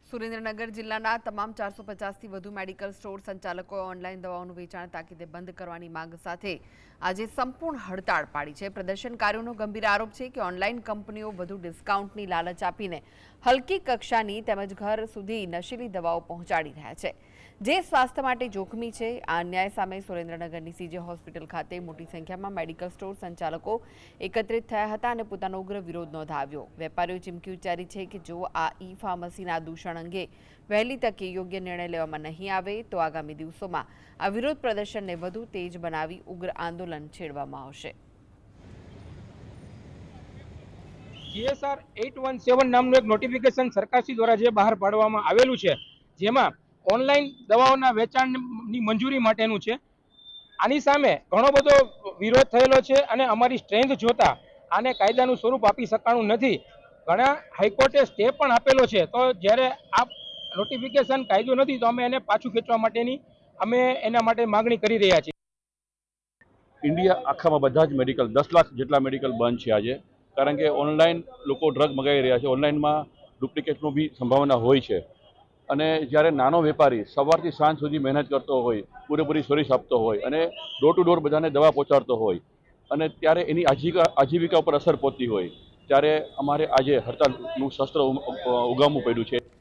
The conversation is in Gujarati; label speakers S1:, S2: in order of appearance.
S1: સુરેન્દ્રનગર જિલ્લાના તમામ 450થી વધુ મેડિકલ સ્ટોર સંચાલકોએ ઓનલાઈન દવાઓનું વેચાણ તાકીદે બંધ કરવાની માંગ સાથે આજે સંપૂર્ણ હડતાળ પાડી છે। પ્રદર્શનકારીઓનો ગંભીર આરોપ છે કે ઓનલાઈન કંપનીઓ વધુ ડિસ્કાઉન્ટની લાલચ આપીને હલકી કક્ષાની તેમજ ઘર સુધી નશીલી દવાઓ પહોંચાડી રહ્યા છે, જે સ્વાસ્થ્ય માટે જોખમી છે। આ અન્યાય સામે સુરેન્દ્રનગરની સીજે હોસ્પિટલ ખાતે મોટી સંખ્યામાં મેડિકલ સ્ટોર સંચાલકો એકત્રિત થયા હતા અને પોતાનો ઉગ્ર વિરોધ નોંધાવ્યો। વેપારીઓ ચીમકી ઉચ્ચારી છે કે જો આ ઈ ફાર્મસીના દૂષણ અંગે વહેલી તકે યોગ્ય નિર્ણય લેવામાં નહીં આવે તો આગામી દિવસોમાં આ વિરોધ પ્રદર્શનને વધુ તેજ બનાવી ઉગ્ર આંદોલન છેડવામાં આવશે।
S2: જીએસઆર 817 નામનું એક નોટિફિકેશન સરકારશ્રી દ્વારા જે બહાર પાડવામાં આવેલું છે, જેમાં ઓનલાઈન દવાઓના વેચાણની મંજૂરી માટેનું છે। આની સામે ઘણો બધો વિરોધ થયેલો છે અને અમારી સ્ટ્રેન્થ જોતા આને કાયદાનું સ્વરૂપ આપી શકાણું નથી। ઘણા હાઈકોર્ટે સ્ટે પણ આપેલો છે, તો જ્યારે આ નોટિફિકેશન કાયદો નથી તો અમે એને પાછું ખેંચવા માટેની એના માટે માગણી કરી રહ્યા છીએ।
S3: ઇન્ડિયા આખામાં બધા જ મેડિકલ 10 લાખ જેટલા મેડિકલ બંધ છે આજે, કારણ કે ઓનલાઈન લોકો ડ્રગ મંગાવી રહ્યા છે। ઓનલાઈનમાં ડુપ્લિકેટનો બી સંભાવના હોય છે અને જ્યારે નાનો વેપારી સવારથી સાંજ સુધી મહેનત કરતો હોય, પૂરેપૂરી સર્વિસ આપતો હોય અને ડોર ટુ ડોર બધાને દવા પહોંચાડતો હોય અને ત્યારે એની આજીવિકા ઉપર અસર પહોંચતી હોય, ત્યારે અમારે આજે હડતાલનું શસ્ત્ર ઉગામવું પડ્યું છે।